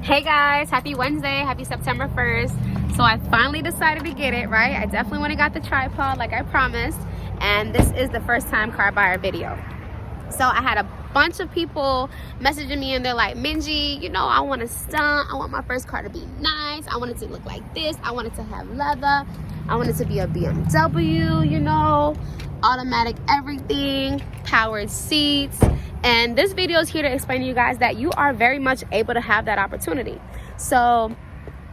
Hey guys, happy Wednesday, happy September 1st. So I finally decided to get it, right? I definitely went and got the tripod like I promised, and this is the first time car buyer video. So I had a bunch of people messaging me and they're like, Minji, you know, I want to stunt, I want my first car to be nice, I want it to look like this, I want it to have leather, I want it to be a BMW, you know, automatic everything, powered seats. And this video is here to explain to you guys that you are very much able to have that opportunity. So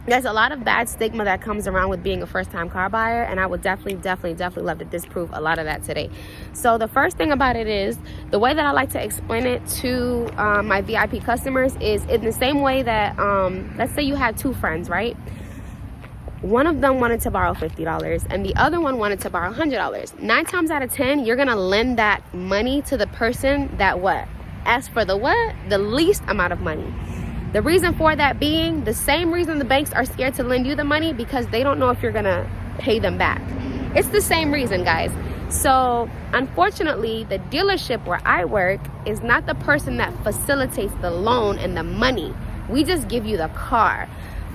there's a lot of bad stigma that comes around with being a first-time car buyer, and I would definitely love to disprove a lot of that today. So the first thing about it is, the way that I like to explain it to my VIP customers is in the same way that, let's say you had two friends, right? One of them wanted to borrow $50 and the other one wanted to borrow $100. 9 times out of 10, you're gonna lend that money to the person that asks for the least amount of money. The reason for that being the same reason the banks are scared to lend you the money, because they don't know if you're gonna pay them back. It's the same reason, guys. So unfortunately, the dealership where I work is not the person that facilitates the loan and the money. We just give you the car.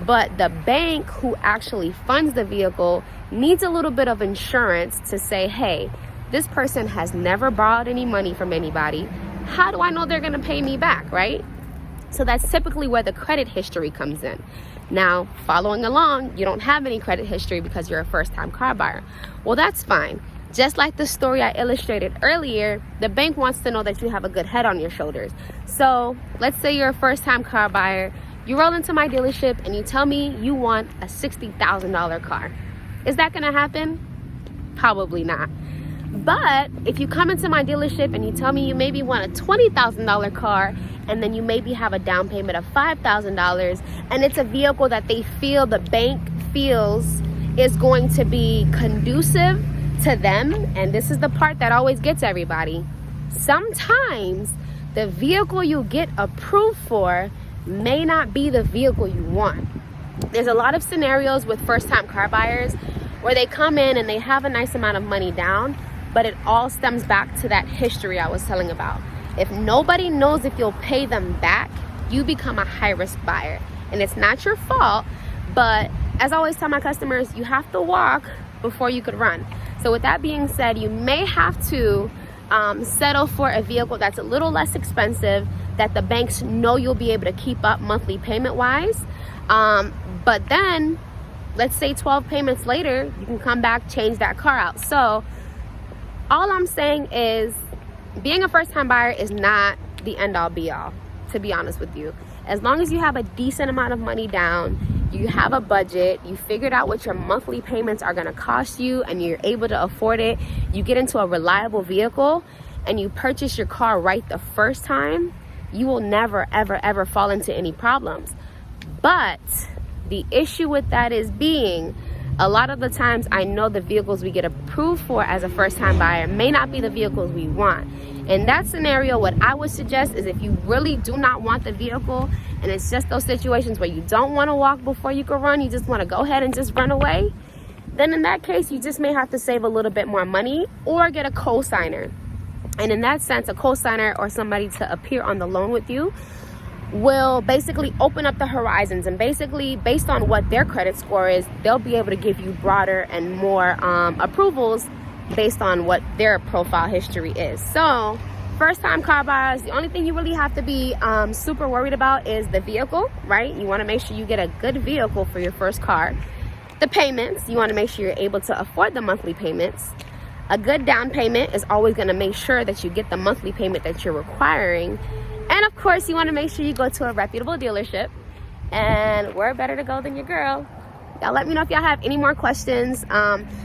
But the bank who actually funds the vehicle needs a little bit of insurance to say, hey, this person has never borrowed any money from anybody. How do I know they're gonna pay me back, right? So that's typically where the credit history comes in. Now, following along, you don't have any credit history because you're a first-time car buyer. Well, that's fine. Just like the story I illustrated earlier, the bank wants to know that you have a good head on your shoulders. So let's say you're a first-time car buyer. You roll into my dealership and you tell me you want a $60,000 car. Is that gonna happen? Probably not. But if you come into my dealership and you tell me you maybe want a $20,000 car, and then you maybe have a down payment of $5,000, and it's a vehicle that the bank feels is going to be conducive to them, and this is the part that always gets everybody. Sometimes the vehicle you get approved for may not be the vehicle you want. There's a lot of scenarios with first-time car buyers where they come in and they have a nice amount of money down, but it all stems back to that history I was telling about. If nobody knows if you'll pay them back, you become a high-risk buyer. And it's not your fault, but as I always tell my customers, you have to walk before you could run. So with that being said, you may have to settle for a vehicle that's a little less expensive, that the banks know you'll be able to keep up monthly payment wise. But then let's say 12 payments later, you can come back, change that car out. So all I'm saying is, being a first-time buyer is not the end-all be-all, to be honest with you. As long as you have a decent amount of money down, you have a budget, you figured out what your monthly payments are gonna cost you, and you're able to afford it, you get into a reliable vehicle, and you purchase your car right the first time, you will never, ever fall into any problems. But the issue with that is a lot of the times I know the vehicles we get approved for as a first-time buyer may not be the vehicles we want. In that scenario, what I would suggest is, if you really do not want the vehicle, and it's just those situations where you don't want to walk before you can run, you just want to go ahead and just run away, then in that case, you just may have to save a little bit more money or get a co-signer. And in that sense, a co-signer or somebody to appear on the loan with you will basically open up the horizons, and basically based on what their credit score is, they'll be able to give you broader and more approvals based on what their profile history is. So first time car buyers, the only thing you really have to be super worried about is the vehicle, right? You want to make sure you get a good vehicle for your first car. The payments, you want to make sure you're able to afford the monthly payments. A good down payment is always going to make sure that you get the monthly payment that you're requiring. And of course, you want to make sure you go to a reputable dealership. And where better to go than your girl? Y'all let me know if y'all have any more questions.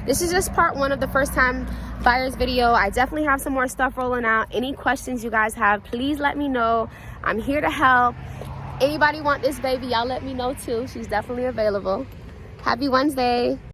This is just part 1 of the first time buyers video. I definitely have some more stuff rolling out. Any questions you guys have, please let me know. I'm here to help. Anybody want this baby, y'all let me know too. She's definitely available. Happy Wednesday.